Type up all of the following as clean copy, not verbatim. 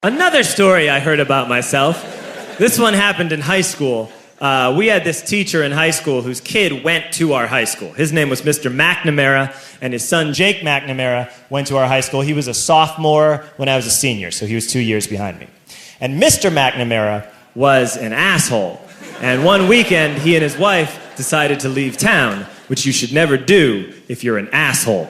Another story I heard about myself. This one happened in high school. We had this teacher in high school whose kid went to our high school. His name was Mr. McNamara, and his son Jake McNamara went to our high school. He was a sophomore when I was a senior, so he was 2 years behind me. And Mr. McNamara was an asshole. And one weekend, he and his wife decided to leave town, which you should never do if you're an asshole.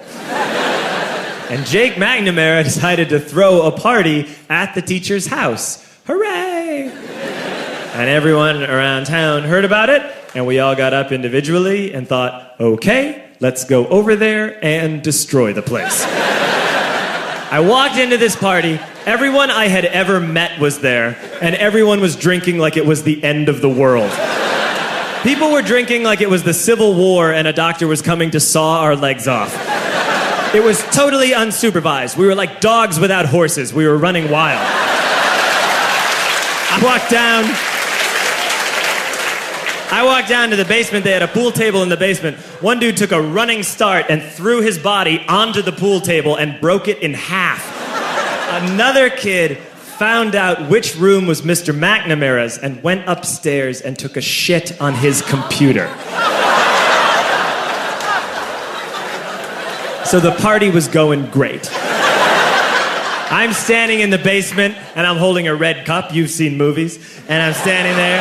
And Jake McNamara decided to throw a party at the teacher's house. Hooray! And everyone around town heard about it, and we all got up individually and thought, okay, let's go over there and destroy the place. I walked into this party, everyone I had ever met was there, and everyone was drinking like it was the end of the world. People were drinking like it was the Civil War and a doctor was coming to saw our legs off. It was totally unsupervised. We were like dogs without horses. We were running wild. I walked down to the basement. They had a pool table in the basement. One dude took a running start and threw his body onto the pool table and broke it in half. Another kid found out which room was Mr. McNamara's and went upstairs and took a shit on his computer. So the party was going great. I'm standing in the basement and I'm holding a red cup. You've seen movies. And I'm standing there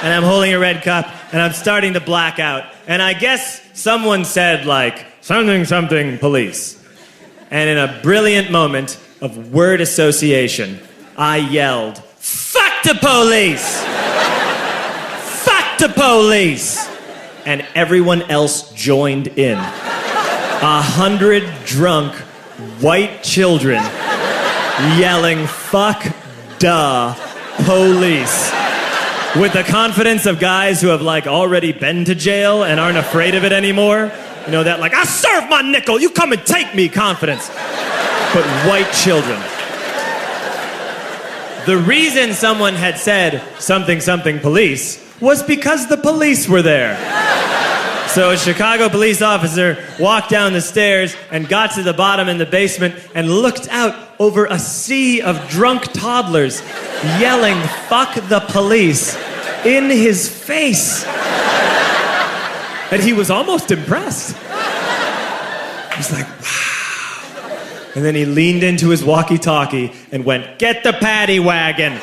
and I'm holding a red cup and I'm starting to black out. And I guess someone said like, something police. And in a brilliant moment of word association, I yelled, fuck the police! Fuck the police! And everyone else joined in. 100 drunk white children yelling, fuck the police. With the confidence of guys who have like already been to jail and aren't afraid of it anymore. You know, that like, I'll serve my nickel, you come and take me confidence. But white children. The reason someone had said something police was because the police were there. So a Chicago police officer walked down the stairs and got to the bottom in the basement and looked out over a sea of drunk toddlers yelling, fuck the police, in his face. And he was almost impressed. He was like, wow. And then he leaned into his walkie-talkie and went, get the paddy wagon.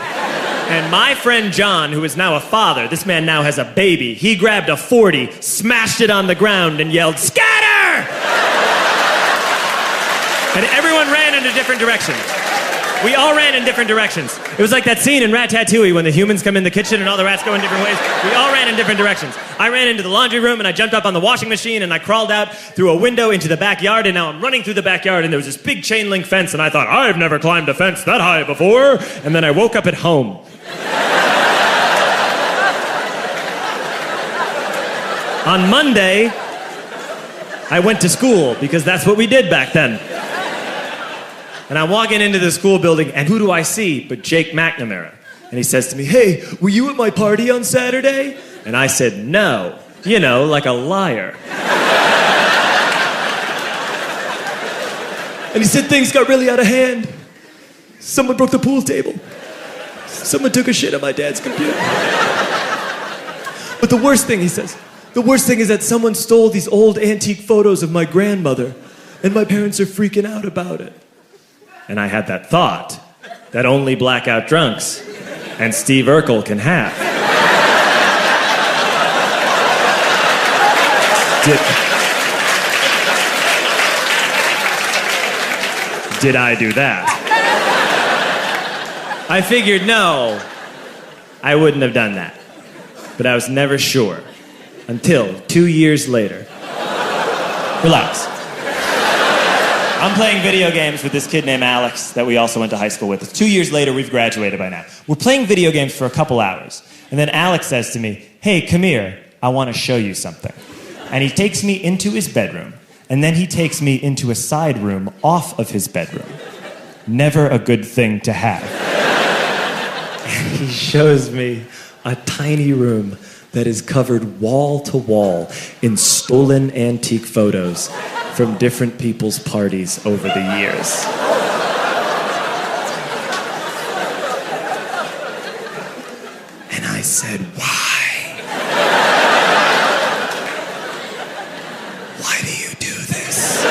And my friend John, who is now a father, this man now has a baby, he grabbed a 40, smashed it on the ground, and yelled, scatter! And everyone ran in a different direction. We all ran in different directions. It was like that scene in Ratatouille when the humans come in the kitchen and all the rats go in different ways. We all ran in different directions. I ran into the laundry room and I jumped up on the washing machine and I crawled out through a window into the backyard, and now I'm running through the backyard and there was this big chain link fence and I thought, I've never climbed a fence that high before. And then I woke up at home. On Monday, I went to school because that's what we did back then. And I'm walking into the school building, and who do I see but Jake McNamara? And he says to me, hey, were you at my party on Saturday? And I said, no. You know, like a liar. And he said things got really out of hand. Someone broke the pool table. Someone took a shit on my dad's computer. But the worst thing, he says, the worst thing is that someone stole these old antique photos of my grandmother, and my parents are freaking out about it. And I had that thought that only blackout drunks and Steve Urkel can have. Did I do that? I figured, no, I wouldn't have done that. But I was never sure until 2 years later. Relax. I'm playing video games with this kid named Alex that we also went to high school with. 2 years later, we've graduated by now. We're playing video games for a couple hours. And then Alex says to me, hey, come here, I want to show you something. And he takes me into his bedroom. And then he takes me into a side room off of his bedroom. Never a good thing to have. And he shows me a tiny room that is covered wall to wall in stolen antique photos from different people's parties over the years. said, "Why? Why do you do this?"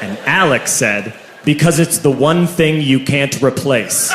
And Alex said, "Because it's the one thing you can't replace."